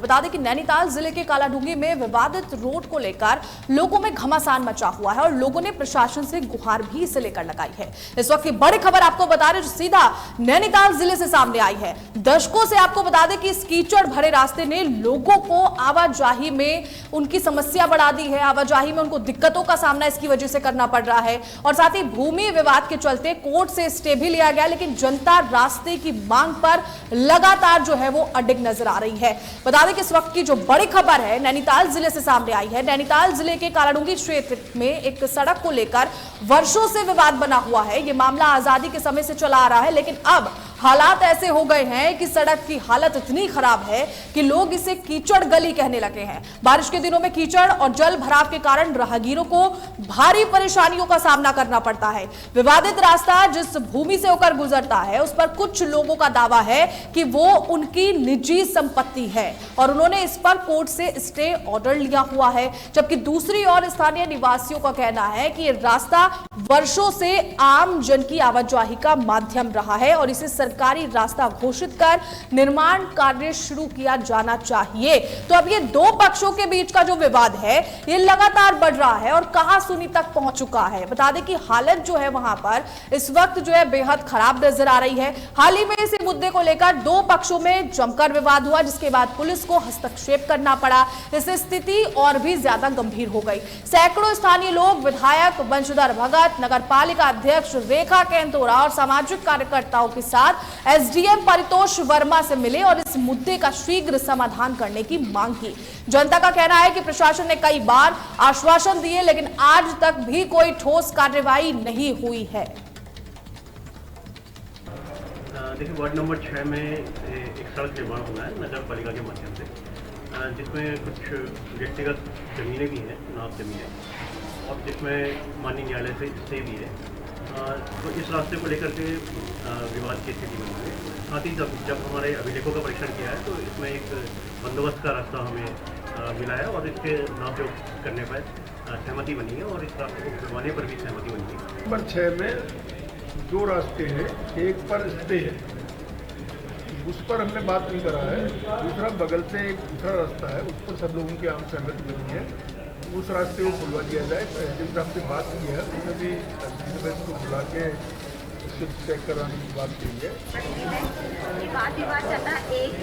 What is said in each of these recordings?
बता दें कि नैनीताल जिले के कालाडूंगी में विवादित रोड को लेकर लोगों में घमासान मचा हुआ है और लोगों ने प्रशासन से गुहार भी इसे लेकर लगाई है। इस वक्त की बड़ी खबर आपको बता रहे जो सीधा नैनीताल जिले से सामने आई है। दशकों से आपको बता दें कि इस कीचड़ भरे रास्ते ने लोगों को आवाजाही में उनकी समस्या बढ़ा दी है। आवाजाही में उनको दिक्कतों का सामना इसकी वजह से करना पड़ रहा है और साथ ही भूमि विवाद के चलते कोर्ट से स्टे भी लिया गया, लेकिन जनता रास्ते की मांग पर लगातार जो है वो अडिग नजर आ रही है। बता दें कि इस वक्त की जो बड़ी खबर है नैनीताल जिले से सामने आई है। नैनीताल जिले के कालाडूंगी क्षेत्र में एक सड़क को लेकर वर्षों से विवाद बना हुआ है। यह मामला आजादी के समय से चला आ रहा है, लेकिन अब हालात ऐसे हो गए हैं कि सड़क की हालत इतनी खराब है कि लोग इसे कीचड़ गली कहने लगे हैं। बारिश के दिनों में कीचड़ और जल भराव के कारण राहगीरों को भारी परेशानियों का सामना करना पड़ता है। विवादित रास्ता जिस भूमि से होकर गुजरता है उस पर कुछ लोगों का दावा है कि वो उनकी निजी संपत्ति है और उन्होंने इस पर कोर्ट से स्टे ऑर्डर लिया हुआ है, जबकि दूसरी ओर स्थानीय निवासियों का कहना है कि यह रास्ता वर्षों से आम जन की आवाजाही का माध्यम रहा है और इसे सरकारी रास्ता घोषित कर निर्माण कार्य शुरू किया जाना चाहिए। तो अब ये दो पक्षों के बीच का जो विवाद है ये लगातार बढ़ रहा है और कहां सुनी तक पहुंच चुका है। बता दें कि हालत जो है वहां पर इस वक्त जो है बेहद खराब नजर आ रही है। हाल ही में इस मुद्दे को लेकर दो पक्षों में जमकर विवाद हुआ, जिसके बाद पुलिस को हस्तक्षेप करना पड़ा। इससे स्थिति और भी ज्यादा गंभीर हो गई। सैकड़ों स्थानीय लोग विधायक वंशधर भगत, नगर पालिका अध्यक्ष रेखा केंतोरा और सामाजिक कार्यकर्ताओं के साथ एसडीएम परितोष वर्मा से मिले और इस मुद्दे का शीघ्र समाधान करने की मांग की। जनता का कहना है कि प्रशासन ने कई बार आश्वासन दिए, लेकिन आज तक भी कोई ठोस कार्रवाई नहीं हुई है। देखिए, वार्ड नंबर 6 में एक सड़क निर्माण हुआ है नगर पालिका के माध्यम से, जिसमें कुछ व्यक्तिगत जमीनें भी हैं, चुनाव जमीनें, और जिसमें माननीय न्यायालय से स्टे भी है। तो इस रास्ते को लेकर के विवाद की स्थिति बनी है। साथ ही जब हमारे अभिलेखों का परीक्षण किया है तो इसमें एक बंदोबस्त का रास्ता हमें मिला है और इसके नापजोख करने पर सहमति बनी है और इस रास्ते को खुलवाने पर भी सहमति बनी है। नंबर 6 में दो रास्ते हैं, एक पर स्टे है, उस पर हमने बात नहीं करा है। दूसरा बगल से एक दूसरा रास्ता है, उस पर सब लोगों की आम सहमति बनी है, उस रास्ते को खुलवा दिया जाए। तो एसडीएम साहब से बात की है, उन्होंने भी को बुला के उसको चेक कराने की बात की है। वाद विवाद चलता एक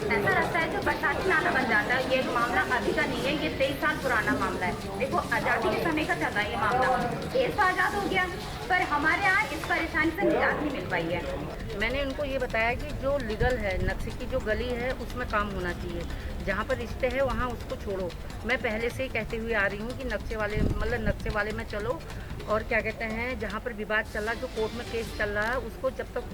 ऐसा रास्ता है जो बरसाती नाला बन जाता है। ये मामला अभी का नहीं है, ये 23 साल पुराना मामला है। देखो, आज़ादी के समय का चल रहा है ये मामला। देश तो आज़ाद हो गया पर हमारे यहाँ इस परेशानी से निजात नहीं मिल पाई है। मैंने उनको ये बताया कि जो लीगल है, नक्शे की जो गली है उसमें काम होना चाहिए। जहाँ पर रिश्ते है वहाँ उसको छोड़ो। मैं पहले से ही कहते हुए आ रही हूँ कि नक्शे वाले में चलो, और क्या कहते हैं जहाँ पर विवाद चल रहा है, जो कोर्ट में केस चल रहा है, उसको जब तक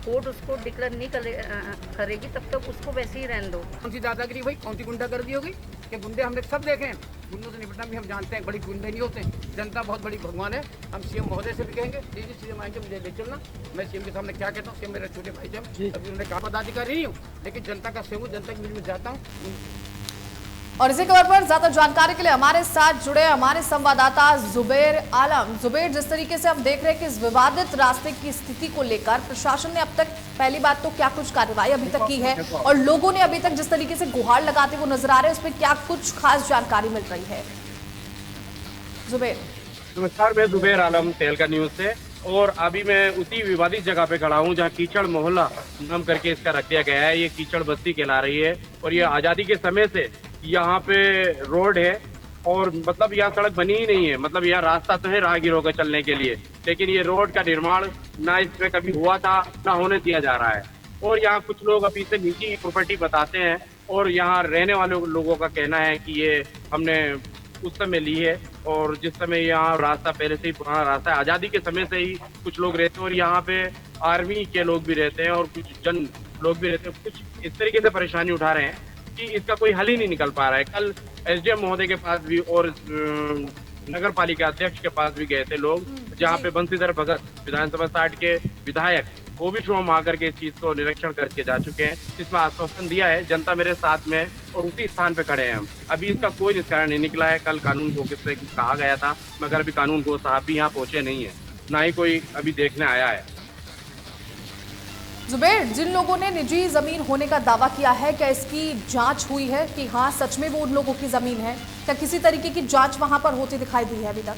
कोर्ट उसको डिक्लेयर नहीं करेगी तब तक उसको वैसे ही रहने दो। कौन सी दादागिरी भाई, कौन सी गुंडागर्दी होगी कि गुंडे हमने सब देखे हैं। गुंडों से निपटना भी हम जानते हैं, बड़ी गुंडे नहीं होते। जनता बहुत बड़ी भगवान है। हम सीएम महोदय से भी कहेंगे, जी सीएम आएंगे मुझे ले चलना। मैं सीएम के सामने क्या कहता हूँ, सीएम मेरे छोटे भाई थे, अभी उन्होंने कहा पदाधिकारी नहीं हूँ, लेकिन जनता का सेवक, जनता के बीच में जाता हूँ। और इसी खबर पर ज्यादा जानकारी के लिए हमारे साथ जुड़े हमारे संवाददाता जुबेर आलम। जुबेर, जिस तरीके से हम देख रहे हैं कि इस विवादित रास्ते की स्थिति को लेकर प्रशासन ने अब तक पहली बात तो क्या कुछ कार्रवाई अभी तक की है और लोगों ने अभी तक जिस तरीके से गुहार लगाते हुए नजर आ रहे हैं उसमें क्या कुछ खास जानकारी मिल रही है? जुबेर। नमस्कार, मैं जुबेर आलम तेलका न्यूज से, और अभी मैं उसी विवादित जगह पे खड़ा हूँ जहाँ कीचड़ मोहल्ला नाम करके इसका रख दिया गया है। ये कीचड़ बस्ती कहला रही है और ये आज़ादी के समय से यहाँ पे रोड है और मतलब यहाँ सड़क बनी ही नहीं है। मतलब यहाँ रास्ता तो है राहगीरों का चलने के लिए, लेकिन ये रोड का निर्माण ना इसमें कभी हुआ था ना होने दिया जा रहा है। और यहाँ कुछ लोग अभी से निजी प्रॉपर्टी बताते हैं और यहाँ रहने वाले लोगों का कहना है कि ये हमने उस समय ली है और जिस समय यहाँ रास्ता पहले से ही पुराना रास्ता है, आज़ादी के समय से ही कुछ लोग रहते हैं और यहाँ पे आर्मी के लोग भी रहते हैं और कुछ जन लोग भी रहते हैं। कुछ इस तरीके से परेशानी उठा रहे हैं कि इसका कोई हल ही नहीं निकल पा रहा है। कल एसडीएम महोदय के पास भी और नगर पालिका अध्यक्ष के पास भी गए थे लोग, जहाँ पे बंशीधर भगत विधानसभा 60 के विधायक वो भी स्वयं आकर के इस चीज को निरीक्षण करके जा चुके हैं। इसमें आश्वासन दिया है, जनता मेरे साथ में और उसी स्थान पे खड़े हैं हम। अभी इसका कोई निष्कर्ष नहीं निकला है। कल कानून गो से कहा गया था, मगर अभी कानून गो साहब भी यहाँ पहुंचे नहीं है, ना ही कोई अभी देखने आया है। जुबेर, जिन लोगों ने निजी जमीन होने का दावा किया है, क्या इसकी जांच हुई है कि हाँ सच में वो उन लोगों की जमीन है? क्या किसी तरीके की जांच वहां पर होती दिखाई दी है अभी तक?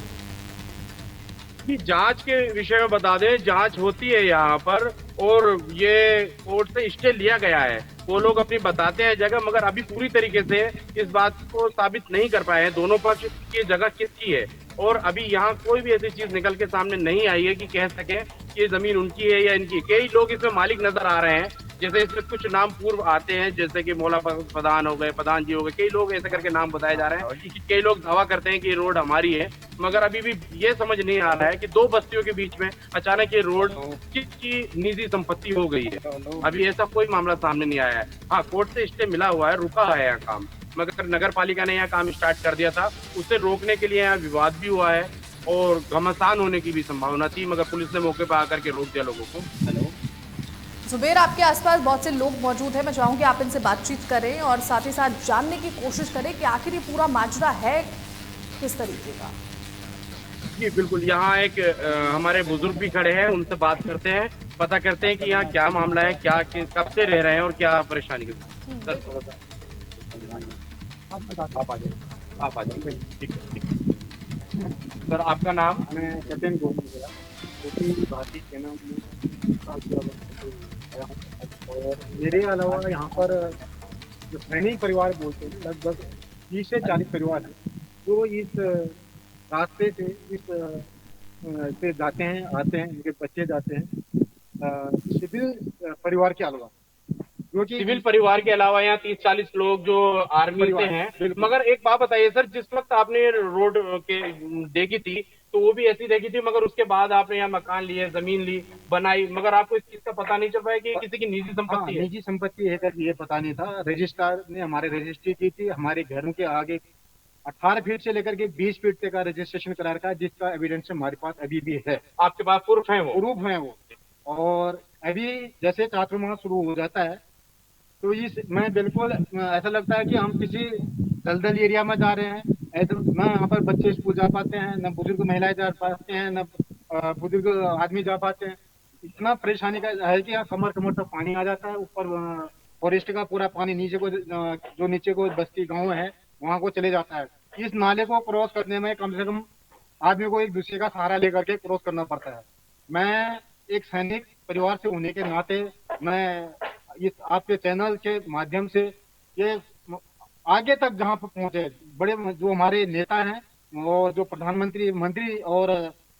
कि जांच के विषय में बता दें, जांच होती है यहाँ पर और ये कोर्ट से स्टे लिया गया है। वो लोग अपनी बताते हैं जगह, मगर अभी पूरी तरीके से इस बात को साबित नहीं कर पाए हैं दोनों पक्ष की जगह किसकी है। और अभी यहाँ कोई भी ऐसी चीज निकल के सामने नहीं आई है कि कह सके कि ये जमीन उनकी है या इनकी। कई लोग इसमें मालिक नजर आ रहे हैं, जैसे इसमें कुछ नाम पूर्व आते हैं, जैसे कि मौला प्रधान हो गए, प्रधान जी हो गए, कई लोग ऐसे करके नाम बताए जा रहे हैं कि कई लोग दावा करते हैं कि ये रोड हमारी है। मगर अभी भी ये समझ नहीं आ रहा है कि दो बस्तियों के बीच में अचानक ये रोड किसकी निजी संपत्ति हो गई है। अभी ऐसा कोई मामला सामने नहीं आया है। हाँ, कोर्ट से स्टे मिला हुआ है, रुका है यहाँ काम, मगर नगर पालिका ने यहाँ काम स्टार्ट कर दिया था। उसे रोकने के लिए यहाँ विवाद भी हुआ है और घमासान होने की भी संभावना थी, मगर पुलिस ने मौके पर आकर के रोक दिया लोगों को। जुबेर, आपके आसपास बहुत से लोग मौजूद हैं, मैं चाहूंगी आप इनसे बातचीत करें और साथ ही साथ जानने की कोशिश करें कि आखिर ये पूरा माजरा है किस तरीके का। जी बिल्कुल, यहाँ एक हमारे बुजुर्ग भी खड़े हैं, उनसे बात करते हैं, पता करते हैं कि यहाँ क्या मामला है, क्या कब से रह रहे हैं और क्या परेशानी है। आप आ जाइए, ठीक है। सर, आपका नाम? मैं सचिन भारतीय सेना और मेरे अलावा यहाँ पर जो सैनिक परिवार बोलते हैं, लगभग 30 से 40 परिवार हैं जो इस रास्ते से से जाते हैं, आते हैं, उनके बच्चे जाते हैं सिविल परिवार के अलावा, जो कि सिविल परिवार के अलावा यहाँ 30-40 लोग जो आर्मी से हैं। मगर एक बात बताइए सर, जिस वक्त आपने रोड के देखी थी तो वो भी ऐसी देखी थी, मगर उसके बाद आपने यहाँ मकान लिए, जमीन ली, बनाई, मगर आपको इस चीज का पता नहीं चल पाया कि किसी की निजी संपत्ति है? निजी संपत्ति है ये पता नहीं था। रजिस्ट्रार ने हमारे रजिस्ट्री की थी, हमारे घरों के आगे 18 फीट से लेकर के 20 फीट तक का रजिस्ट्रेशन करा रखा है, जिसका एविडेंस हमारे पास अभी भी है। आपके पास प्रूफ है? वो प्रूफ है वो। और अभी जैसे चातुर्मास शुरू हो जाता है तो मैं बिल्कुल ऐसा लगता है कि हम किसी दलदल एरिया में जा रहे हैं। न यहाँ पर बच्चे स्कूल जा पाते हैं, न बुजुर्ग महिलाएं जा पाते हैं, न बुजुर्ग आदमी जा पाते हैं। इतना परेशानी का है कि यहाँ कमर तक पानी आ जाता है। ऊपर फॉरेस्ट का पूरा पानी नीचे को, जो नीचे को बस्ती गाँव है वहाँ को चले जाता है। इस नाले को क्रॉस करने में कम से कम आदमी को एक दूसरे का सहारा लेकर के क्रॉस करना पड़ता है। मैं एक सैनिक परिवार से होने के नाते मैं इस आपके चैनल के माध्यम से ये आगे तक जहाँ पर पहुंचे, बड़े जो हमारे नेता हैं और जो प्रधानमंत्री, मंत्री और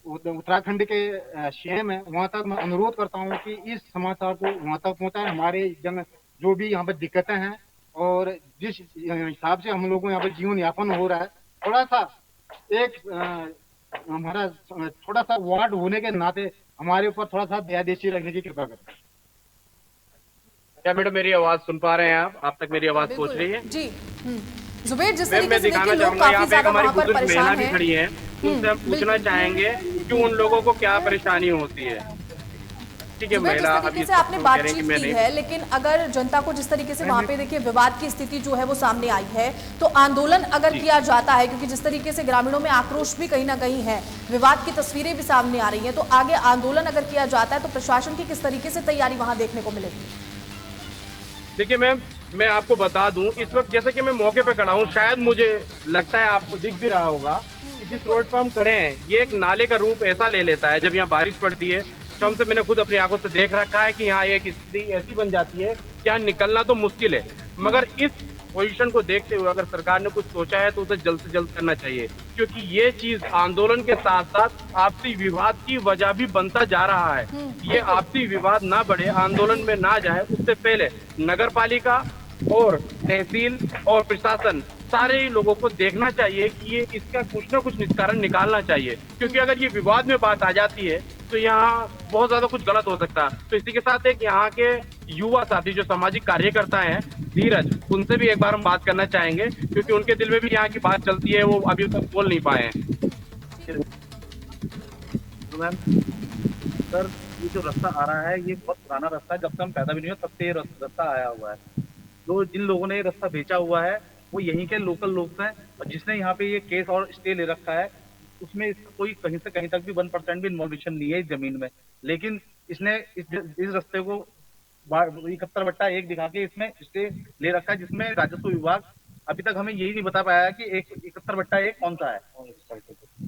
उत्तराखंड के सीएम है, वहाँ तक मैं अनुरोध करता हूँ कि इस समाचार को वहाँ तक पहुँचाएं। हमारे जो भी यहाँ पर दिक्कतें हैं और जिस हिसाब से हम लोगों को यहाँ पर जीवन यापन हो रहा है, थोड़ा सा एक हमारा थोड़ा सा वार्ड होने के नाते हमारे ऊपर थोड़ा सा दयादेशी रखने की कृपा करें। क्या मैडम मेरी आवाज सुन पा रहे हैं आप तक मेरी आवाज पहुंच रही है? जी। जुबेर, जिस मैं तरीके से दिखाना देखिए लोग चाहूंगा, यहाँ काफी पे एक ज्यादा हमारी वहां पर बुजुर्ग महिला परेशान भी हैं। खड़ी है, उनसे हम पूछना चाहेंगे कि उन लोगों को क्या परेशानी होती है। ठीक है, जुबेर, जिस महिला तरीके अभी से आपने बातचीत की मैंने है, लेकिन अगर जनता को जिस तरीके से वहां पे देखिए विवाद की स्थिति जो है वो सामने आई है, तो आंदोलन अगर किया जाता है, क्योंकि जिस तरीके से ग्रामीणों में आक्रोश भी कहीं ना कहीं है, विवाद की तस्वीरें भी सामने आ रही हैं, तो आगे आंदोलन अगर किया जाता है तो प्रशासन की किस तरीके से तैयारी वहां देखने को मिलेगी? देखिए मैम, मैं आपको बता दूं, इस वक्त जैसे कि मैं मौके पे खड़ा हूं, शायद मुझे लगता है आपको दिख भी रहा होगा कि जिस रोड पर हम खड़े हैं ये एक नाले का रूप ऐसा ले लेता है जब यहाँ बारिश पड़ती है। कम से मैंने खुद अपनी आंखों से देख रखा है कि यहाँ एक स्थिति ऐसी बन जाती है कि यहाँ निकलना तो मुश्किल है। मगर इस पोजीशन को देखते हुए अगर सरकार ने कुछ सोचा है तो उसे जल्द से जल्द करना चाहिए, क्योंकि ये चीज आंदोलन के साथ साथ आपसी विवाद की वजह भी बनता जा रहा है। ये आपसी विवाद ना बढ़े, आंदोलन में ना जाए, उससे पहले नगर पालिका और तहसील और प्रशासन सारे ही लोगों को देखना चाहिए कि ये इसका कुछ ना कुछ निस्तारण निकालना चाहिए, क्योंकि अगर ये विवाद में बात आ जाती है तो यहाँ बहुत ज्यादा कुछ गलत हो सकता है। तो इसी के साथ एक यहाँ के युवा साथी जो सामाजिक कार्यकर्ता हैं, धीरज, उनसे भी एक बार हम बात करना चाहेंगे, क्योंकि उनके दिल में भी यहाँ की बात चलती है, वो अभी तक बोल नहीं पाए हैं। तो मैम सर, ये जो रास्ता आ रहा है ये बहुत पुराना रास्ता है, जब से हम पैदा भी नहीं हुए तब से ये रास्ता आया हुआ है। तो जिन लोगों ने ये रास्ता बेचा हुआ है वो यहीं के लोकल लोग हैं, और जिसने यहाँ पे ये केस और स्टे ले रखा है उसमें इसका कोई कहीं से कहीं तक भी 1% भी इन्वॉल्वेशन नहीं है इस जमीन में, लेकिन इसने इस रास्ते को 71/1 दिखा के इसमें स्टे ले रखा है, जिसमें राजस्व विभाग अभी तक हमें यही नहीं बता पाया है कि 71/1 कौन सा है।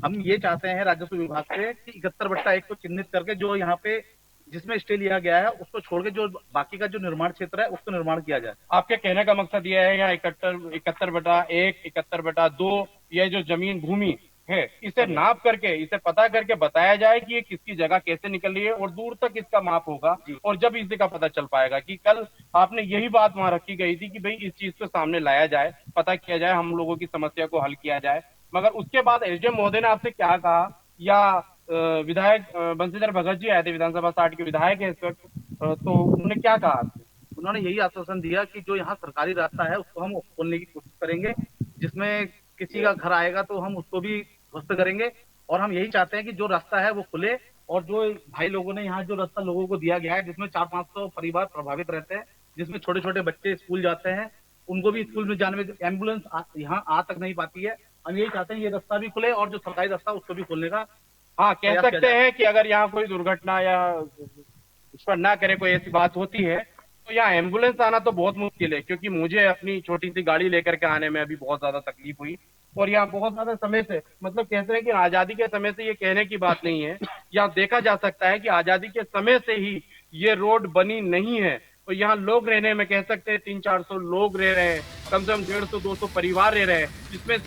हम ये चाहते हैं राजस्व विभाग से कि 71/1 को चिन्हित करके जो यहाँ पे जिसमें स्टे लिया गया है उसको छोड़ के जो बाकी का जो निर्माण क्षेत्र है उसको निर्माण किया जाए। आपके कहने का मकसद यह है यहाँ 71/1, 71/2 ये जो जमीन भूमि है इसे नाप करके, इसे पता करके बताया जाए कि ये किसकी जगह कैसे निकल रही है और दूर तक इसका माप होगा, और जब इसी का पता चल पाएगा कि कल आपने यही बात वहां रखी गई थी कि भाई इस चीज को सामने लाया जाए, पता किया जाए, हम लोगों की समस्या को हल किया जाए। मगर उसके बाद एसडीएम महोदय ने आपसे क्या कहा, या विधायक बंशीधर भगत जी आए थे, विधानसभा 60 के विधायक है इस वक्त, तो उन्होंने क्या कहा आपसे? उन्होंने यही आश्वासन दिया कि जो यहाँ सरकारी रास्ता है उसको हम खोलने की कोशिश करेंगे, जिसमें किसी का घर आएगा तो हम उसको भी ध्वस्त करेंगे, और हम यही चाहते हैं कि जो रास्ता है वो खुले, और जो भाई लोगों ने यहाँ जो रास्ता लोगों को दिया गया है जिसमें 400-500 परिवार प्रभावित रहते हैं, जिसमें छोटे छोटे बच्चे स्कूल जाते हैं, उनको भी स्कूल में जाने में एम्बुलेंस यहाँ आ तक नहीं पाती है, हम यही चाहते हैं ये रास्ता भी खुले और जो सरकारी रास्ता उसको भी खोलने का हाँ कह सकते हैं कि अगर यहाँ कोई दुर्घटना या उस पर ना करे कोई ऐसी बात होती है तो यहाँ एम्बुलेंस आना तो बहुत मुश्किल है, क्योंकि मुझे अपनी छोटी सी गाड़ी लेकर के आने में अभी बहुत ज्यादा तकलीफ हुई, और यहाँ बहुत ज्यादा समय से, मतलब कहते हैं कि आजादी के समय से, ये कहने की बात नहीं है, यहाँ देखा जा सकता है कि आजादी के समय से ही ये रोड बनी नहीं है, और यहाँ लोग रहने में कह सकते हैं 300-400 लोग रह रहे हैं, कम से कम 150-200 परिवार रह रहे हैं, जिसमें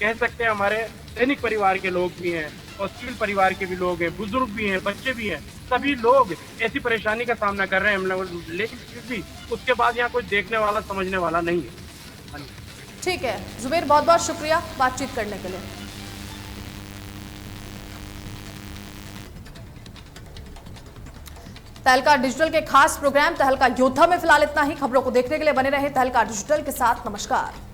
कह सकते हैं हमारे सैनिक परिवार के लोग भी हैं और सिविल परिवार के भी लोग हैं, बुजुर्ग भी हैं, बच्चे भी हैं, सभी लोग ऐसी परेशानी का सामना कर रहे हैं, लेकिन फिर भी उसके बाद यहाँ कोई देखने वाला समझने वाला नहीं है। ठीक है जुबेर, बहुत बहुत शुक्रिया बातचीत करने के लिए। तहलका डिजिटल के खास प्रोग्राम तहलका योद्धा में फिलहाल इतना ही। खबरों को देखने के लिए बने रहे तहलका डिजिटल के साथ। नमस्कार।